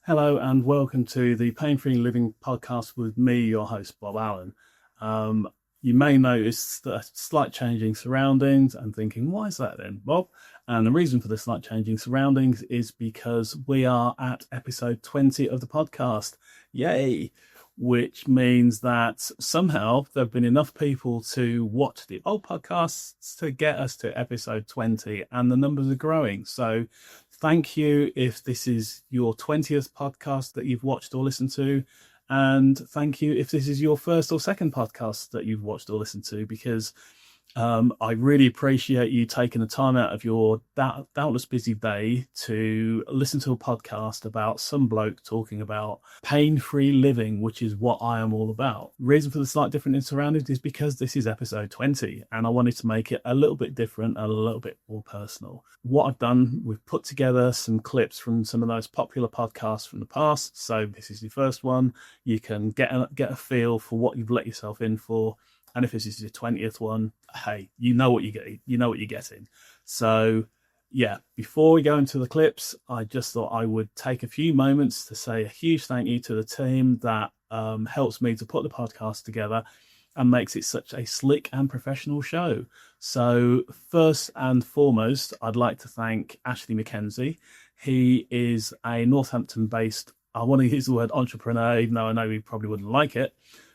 Hello and welcome to the Pain-Free Living podcast with me, your host, Bob Allen. Um, you may notice the slight changing surroundings and thinking, why is that then, Bob? And the reason for the slight changing surroundings is because we are at episode 20 of the podcast. Yay! Which means that somehow there have been enough people to watch the old podcasts to get us to episode 20, and the numbers are growing. So thank you if this is your 20th podcast that you've watched or listened to. And thank you if this is your first or second podcast that you've watched or listened to, because I really appreciate you taking the time out of your doubtless busy day to listen to a podcast about some bloke talking about pain-free living, which is what I am all about. Reason for the slight difference in surroundings is because this is episode 20 and I wanted to make it a little bit different and a little bit more personal. What I've done, we've put together some clips from some of those popular podcasts from the past. So this is the first one. You can get a feel for what you've let yourself in for. And if this is your 20th one, hey, you know what you're getting. So yeah, before we go into the clips, I just thought I would take a few moments to say a huge thank you to the team that helps me to put the podcast together and makes it such a slick and professional show. So first and foremost, I'd like to thank Ashley McKenzie. He is a Northampton-based, I want to use the word entrepreneur, even though I know he probably wouldn't like it.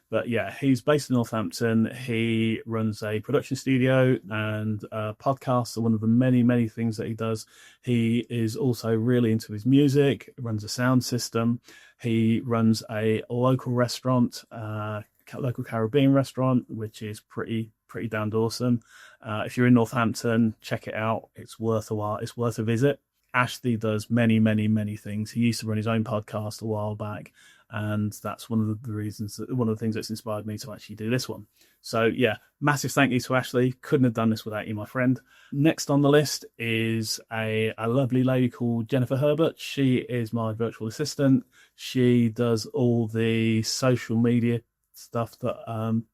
But yeah, he's based in Northampton. He runs a production studio and podcasts are one of the many, many things that he does. He is also really into his music, runs a sound system. He runs a local restaurant, local Caribbean restaurant, which is pretty damn awesome. If you're in Northampton, check it out. It's worth a while. It's worth a visit. Ashley does many, many, many things. He used to run his own podcast a while back. And that's one of the things that's inspired me to actually do this one. So yeah, massive thank you to Ashley. Couldn't have done this without you, my friend. Next on the list is a lovely lady called Jennifer Herbert. She is my virtual assistant. She does all the social media stuff that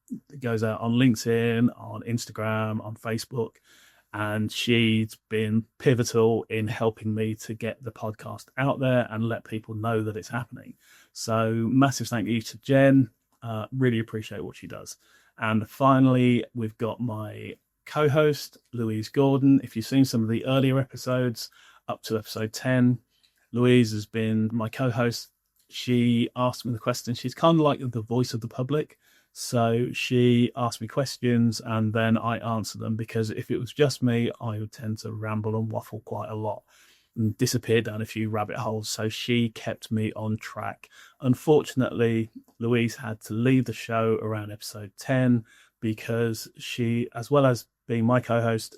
goes out on LinkedIn, on Instagram, on Facebook. And she's been pivotal in helping me to get the podcast out there and let people know that it's happening. So massive thank you to Jen. Really appreciate what she does. And finally, we've got my co-host, Louise Gordon. If you've seen some of the earlier episodes up to episode 10, Louise has been my co-host. She asked me the question. She's kind of like the voice of the public. So she asked me questions and then I answered them, because if it was just me, I would tend to ramble and waffle quite a lot and disappear down a few rabbit holes. So she kept me on track. Unfortunately, Louise had to leave the show around episode 10 because she, as well as being my co-host,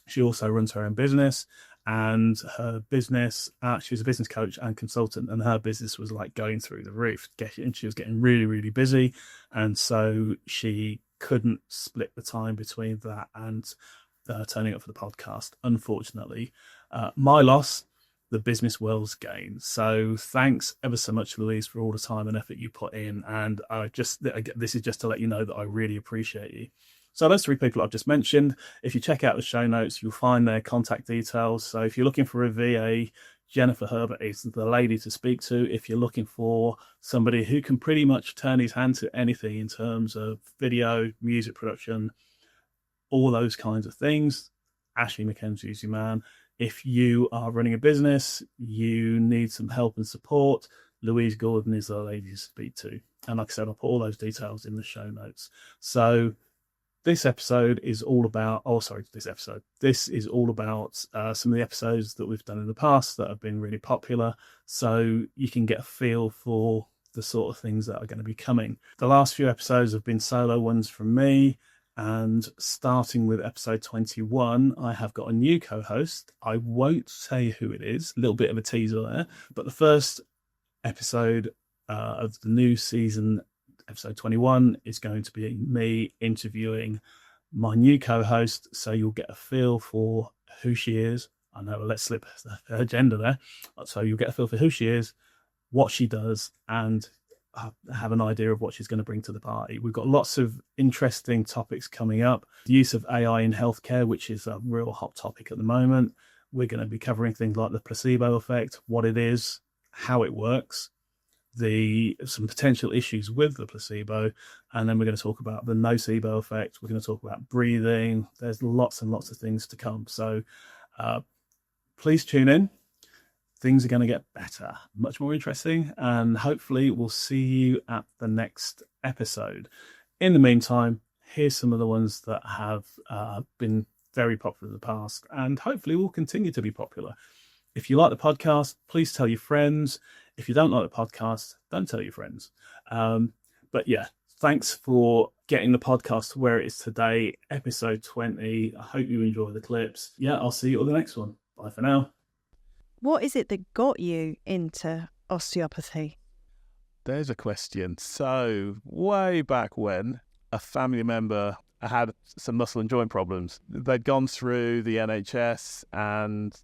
she also runs her own business. And her business, she was a business coach and consultant, and her business was like going through the roof. And she was getting really, really busy. And so she couldn't split the time between that and turning up for the podcast, unfortunately. My loss, the business world's gain. So thanks ever so much, Louise, for all the time and effort you put in. And this is just to let you know that I really appreciate you. So those three people I've just mentioned, if you check out the show notes, you'll find their contact details. So if you're looking for a VA, Jennifer Herbert is the lady to speak to. If you're looking for somebody who can pretty much turn his hand to anything in terms of video, music production, all those kinds of things, Ashley McKenzie is your man. If you are running a business, you need some help and support, Louise Gordon is the lady to speak to. And like I said, I'll put all those details in the show notes. So this is all about some of the episodes that we've done in the past that have been really popular, so you can get a feel for the sort of things that are going to be coming. The last few episodes have been solo ones from me, and starting with episode 21, I have got a new co-host. I won't say who it is, a little bit of a teaser there, but the first episode of the new season, episode 21, is going to be me interviewing my new co-host, so you'll get a feel for who she is. I know, let's slip her gender there. So you'll get a feel for who she is, what she does, and have an idea of what she's going to bring to the party. We've got lots of interesting topics coming up. The use of AI in healthcare, which is a real hot topic at the moment. We're going to be covering things like the placebo effect, what it is, how it works, some potential issues with the placebo, and then we're going to talk about the nocebo effect. We're going to talk about breathing. There's lots and lots of things to come. So please tune in. Things are going to get better, much more interesting, and hopefully we'll see you at the next episode. In the meantime, here's some of the ones that have been very popular in the past and hopefully will continue to be popular. If you like the podcast, please tell your friends. If you don't like the podcast, don't tell your friends. But yeah, thanks for getting the podcast to where it is today, episode 20. I hope you enjoy the clips. Yeah, I'll see you at the next one. Bye for now. What is it that got you into osteopathy? There's a question. So, way back when, a family member had some muscle and joint problems. They'd gone through the NHS and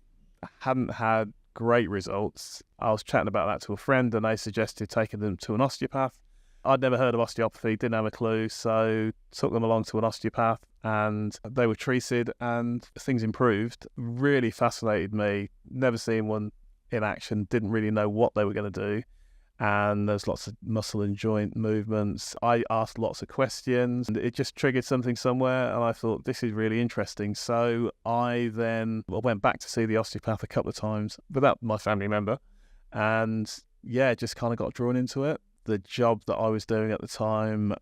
hadn't had great results. I was chatting about that to a friend and they suggested taking them to an osteopath. I'd never heard of osteopathy, didn't have a clue, so took them along to an osteopath and they were treated and things improved. Really fascinated me. Never seen one in action, didn't really know what they were going to do. And there's lots of muscle and joint movements. I asked lots of questions and it just triggered something somewhere and I thought this is really interesting. So I then went back to see the osteopath a couple of times without my family member and just kind of got drawn into it. The job that I was doing at the time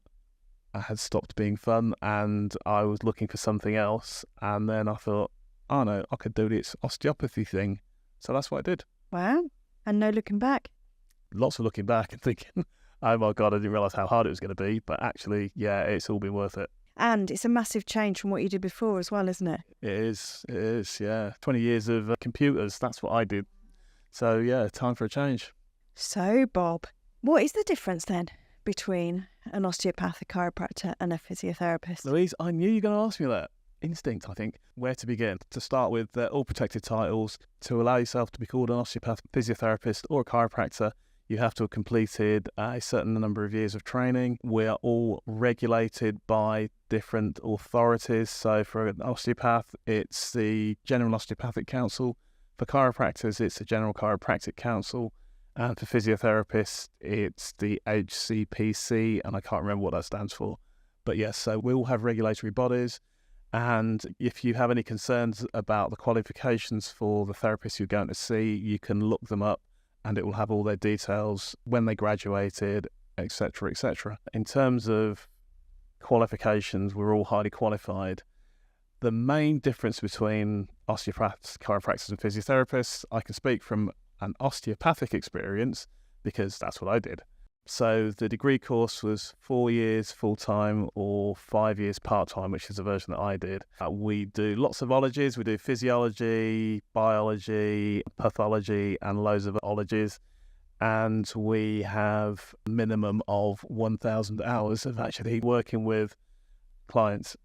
had stopped being fun and I was looking for something else, and then I thought, oh no, I could do this osteopathy thing. So that's what I did. Wow. And no looking back? Lots of looking back and thinking, oh my God, I didn't realise how hard it was going to be. But actually, it's all been worth it. And it's a massive change from what you did before as well, isn't it? It is, yeah. 20 years of computers, that's what I did. So yeah, time for a change. So Bob, what is the difference then between an osteopath, a chiropractor and a physiotherapist? Louise, I knew you were going to ask me that. Instinct, I think. Where to begin? To start with, they're all protected titles. To allow yourself to be called an osteopath, physiotherapist or a chiropractor, you have to have completed a certain number of years of training. We are all regulated by different authorities. So for an osteopath, it's the General Osteopathic Council. For chiropractors, it's the General Chiropractic Council. And for physiotherapists, it's the HCPC, and I can't remember what that stands for. But yes, so we all have regulatory bodies. And if you have any concerns about the qualifications for the therapists you're going to see, you can look them up and it will have all their details, when they graduated, etc., etc. In terms of qualifications, we're all highly qualified. The main difference between osteopaths, chiropractors and physiotherapists, I can speak from an osteopathic experience because that's what I did. So the degree course was 4 years full-time or 5 years part-time, which is the version that I did. We do lots of ologies. We do physiology, biology, pathology, and loads of ologies. And we have a minimum of 1,000 hours of actually working with clients.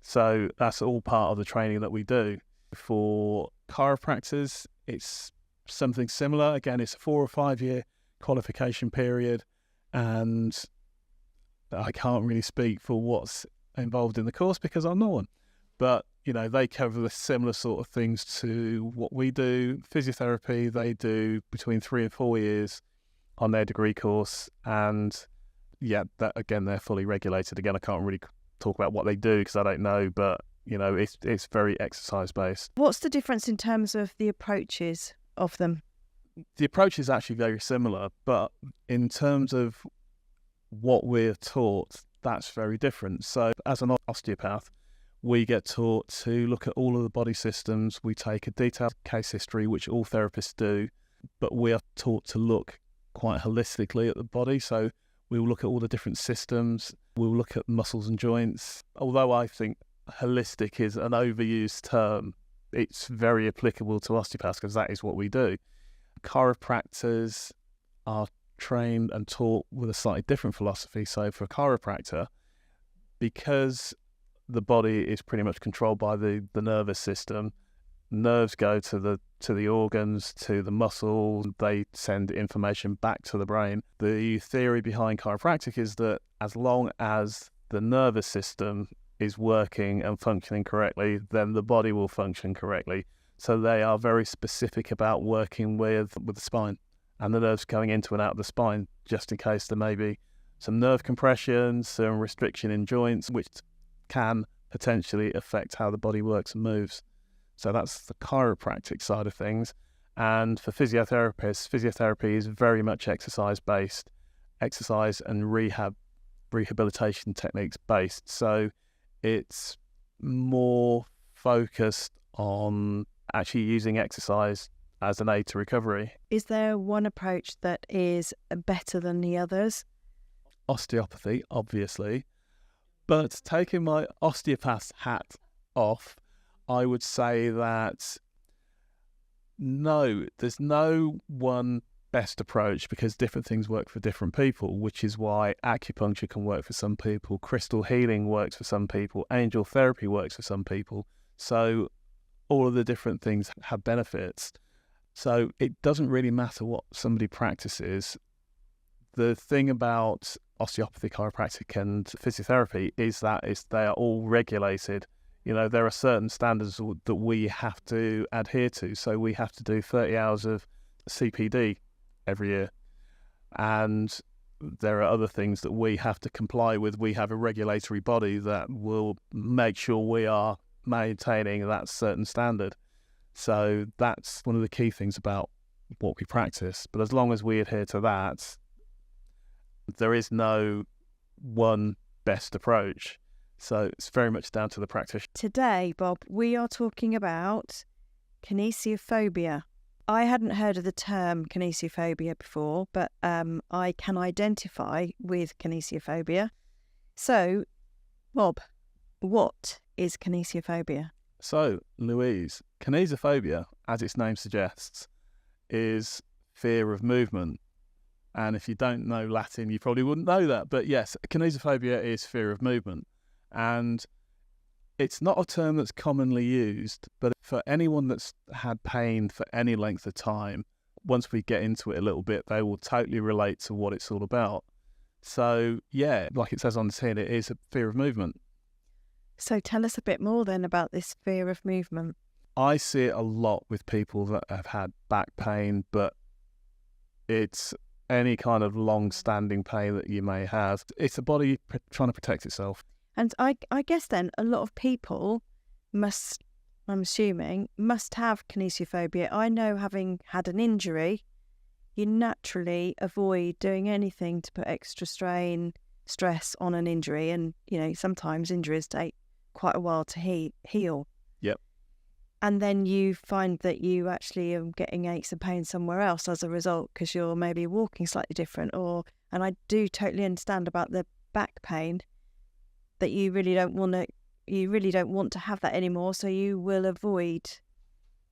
So that's all part of the training that we do. For chiropractors, it's something similar. Again, it's a 4 or 5 year qualification period, and I can't really speak for what's involved in the course because I'm not one. But, they cover the similar sort of things to what we do. Physiotherapy, they do between 3 and 4 years on their degree course. And that again, they're fully regulated. Again, I can't really talk about what they do because I don't know, but, it's very exercise based. What's the difference in terms of the approaches of them? The approach is actually very similar, but in terms of what we're taught, that's very different. So as an osteopath, we get taught to look at all of the body systems. We take a detailed case history, which all therapists do, but we are taught to look quite holistically at the body. So we will look at all the different systems. We'll look at muscles and joints. Although I think holistic is an overused term, it's very applicable to osteopaths because that is what we do. Chiropractors are trained and taught with a slightly different philosophy. So for a chiropractor, because the body is pretty much controlled by the nervous system, nerves go to the organs, to the muscles, they send information back to the brain. The theory behind chiropractic is that as long as the nervous system is working and functioning correctly, then the body will function correctly. So they are very specific about working with the spine and the nerves going into and out of the spine, just in case there may be some nerve compression, some restriction in joints, which can potentially affect how the body works and moves. So that's the chiropractic side of things. And for physiotherapists, physiotherapy is very much exercise-based, exercise and rehabilitation techniques based. So it's more focused on actually using exercise as an aid to recovery. Is there one approach that is better than the others? Osteopathy, obviously. But taking my osteopath hat off, I would say that no, there's no one best approach, because different things work for different people, which is why acupuncture can work for some people, crystal healing works for some people, angel therapy works for some people. So all of the different things have benefits. So it doesn't really matter what somebody practices. The thing about osteopathy, chiropractic and physiotherapy is that they are all regulated. You know, there are certain standards that we have to adhere to. So we have to do 30 hours of CPD every year. And there are other things that we have to comply with. We have a regulatory body that will make sure we are maintaining that certain standard. So that's one of the key things about what we practice. But as long as we adhere to that, there is no one best approach. So it's very much down to the practitioner. Today, Bob, we are talking about kinesiophobia. I hadn't heard of the term kinesiophobia before, but I can identify with kinesiophobia. So, Bob, what is kinesiophobia? So, Louise, kinesiophobia, as its name suggests, is fear of movement. And if you don't know Latin, you probably wouldn't know that. But yes, kinesiophobia is fear of movement. And it's not a term that's commonly used, but for anyone that's had pain for any length of time, once we get into it a little bit, they will totally relate to what it's all about. So yeah, like it says on the tin, it is a fear of movement. So tell us a bit more then about this fear of movement. I see it a lot with people that have had back pain, but it's any kind of long-standing pain that you may have. It's the body trying to protect itself. And I guess then a lot of people must, I'm assuming, must have kinesiophobia. I know, having had an injury, you naturally avoid doing anything to put extra stress on an injury. And, you know, sometimes injuries take quite a while to heal. Yep. And then you find that you actually are getting aches and pains somewhere else as a result, because you're maybe walking slightly different. And I do totally understand about the back pain, that you really don't want to have that anymore, so you will avoid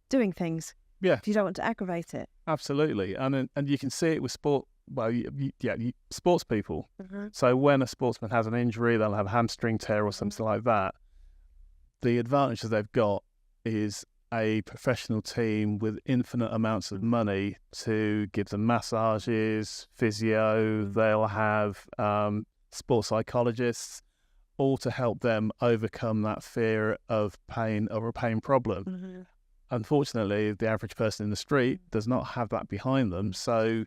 doing things. Yeah, if you don't want to aggravate it. Absolutely, and you can see it with sport. Well, sports people. Mm-hmm. So when a sportsman has an injury, they'll have a hamstring tear or something like that. The advantage that they've got is a professional team with infinite amounts of money to give them massages, physio. They'll have sports psychologists, all to help them overcome that fear of pain or a pain problem. Mm-hmm. Unfortunately, the average person in the street does not have that behind them, so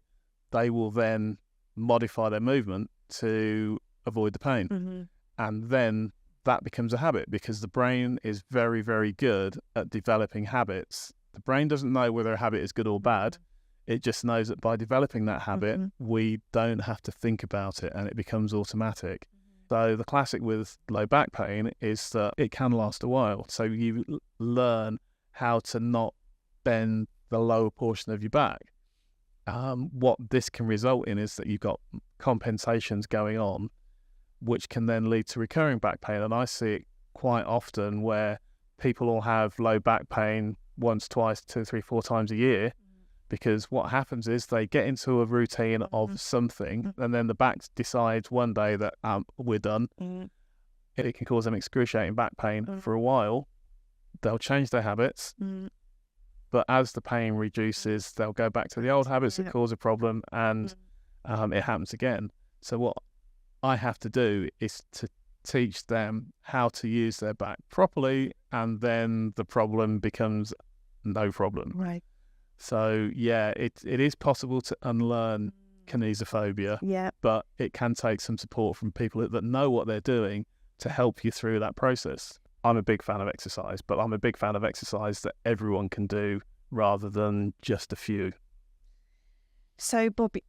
they will then modify their movement to avoid the pain. Mm-hmm. And then that becomes a habit, because the brain is very, very good at developing habits. The brain doesn't know whether a habit is good or bad. It just knows that by developing that habit, we don't have to think about it, and it becomes automatic. So the classic with low back pain is that it can last a while. So you learn how to not bend the lower portion of your back. What this can result in is that you've got compensations going on, which can then lead to recurring back pain. And I see it quite often where people will have low back pain once, twice, 2, 3, 4 times a year, because what happens is they get into a routine of something, and then the back decides one day that we're done. It can cause them excruciating back pain for a while. They'll change their habits, but as the pain reduces, they'll go back to the old habits that cause a problem, and it happens again. So what I have to do is to teach them how to use their back properly, and then the problem becomes no problem. Right. So yeah, it is possible to unlearn kinesiophobia, Yeah. but it can take some support from people that know what they're doing to help you through that process. I'm a big fan of exercise, but I'm a big fan of exercise that everyone can do rather than just a few. So, Bobby,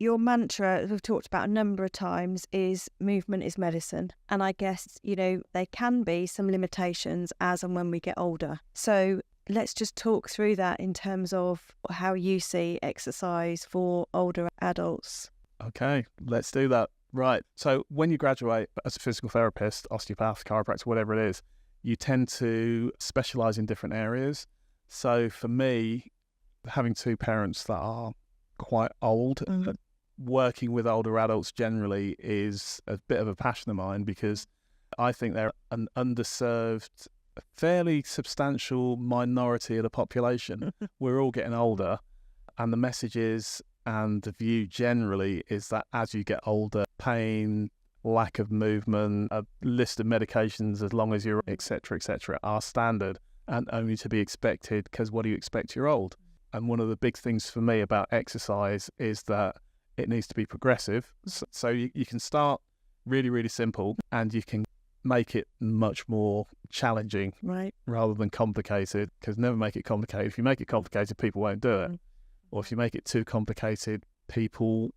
your mantra, as we've talked about a number of times, is movement is medicine. And I guess, there can be some limitations as and when we get older. So let's just talk through that in terms of how you see exercise for older adults. Okay, let's do that. Right. So when you graduate as a physical therapist, osteopath, chiropractor, whatever it is, you tend to specialize in different areas. So for me, having two parents that are quite old, working with older adults generally is a bit of a passion of mine, because I think they're an underserved, fairly substantial minority of the population. We're all getting older, and the message is, and the view generally is, that as you get older, pain, lack of movement, a list of medications as long as you're etc., are standard and only to be expected, because what do you expect? You're old. And one of the big things for me about exercise is that it needs to be progressive. So you can start really, really simple, and you can make it much more challenging, right, rather than complicated, because never make it complicated. If you make it complicated, people won't do it. Or if you make it too complicated, people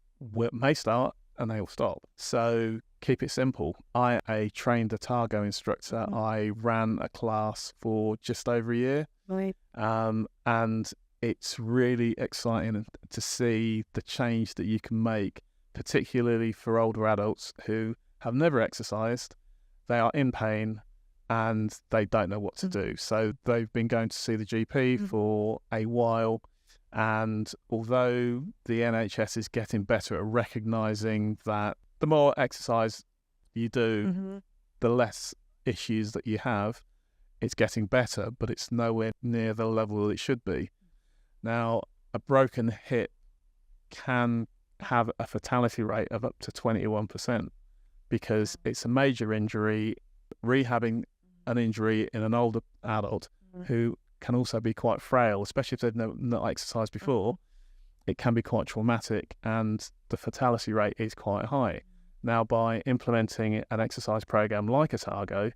may start and they will stop. So keep it simple. I am a trained Otago instructor. I ran a class for just over a year. Right. And it's really exciting to see the change that you can make, particularly for older adults who have never exercised. They are in pain and they don't know what to do. So they've been going to see the GP for a while. And although the NHS is getting better at recognising that the more exercise you do, the less issues that you have, it's getting better, but it's nowhere near the level that it should be. Now, a broken hip can have a fatality rate of up to 21%, because it's a major injury. Rehabbing an injury in an older adult who can also be quite frail, especially if they've not exercised before, it can be quite traumatic, and the fatality rate is quite high. Now, by implementing an exercise program like Otago,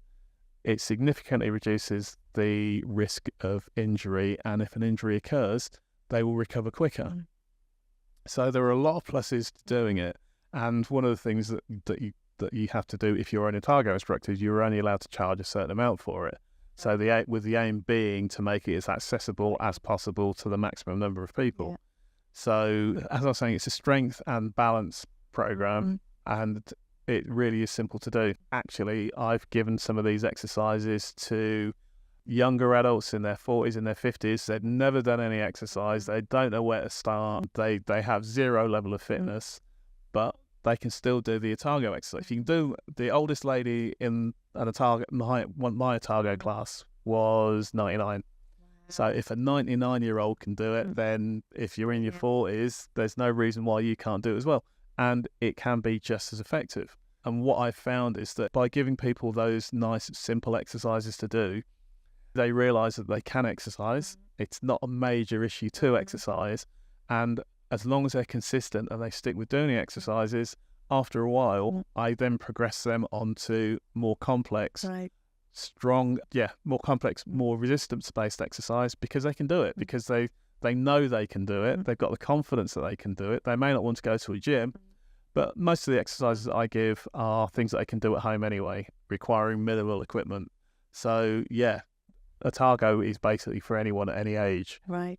it significantly reduces the risk of injury, and if an injury occurs, they will recover quicker. So there are a lot of pluses to doing it, and one of the things that you have to do if you're an Otago instructor is you're only allowed to charge a certain amount for it. So with the aim being to make it as accessible as possible to the maximum number of people. Yeah. So as I was saying, it's a strength and balance program, and it really is simple to do. Actually, I've given some of these exercises to younger adults in their 40s and their 50s. They've never done any exercise. They don't know where to start. They have zero level of fitness, but they can still do the Otago exercise. You can do the oldest lady in an Otago, my Otago class was 99. So if a 99-year-old can do it, then if you're in your 40s, there's no reason why you can't do it as well. And it can be just as effective. And what I've found is that by giving people those nice, simple exercises to do, they realise that they can exercise. It's not a major issue to exercise. And as long as they're consistent and they stick with doing the exercises, after a while, I then progress them onto more complex, more complex, more resistance-based exercise, because they can do it, because they know they can do it. They've got the confidence that they can do it. They may not want to go to a gym, but most of the exercises that I give are things that they can do at home anyway, requiring minimal equipment. So, yeah, Otago is basically for anyone at any age. Right.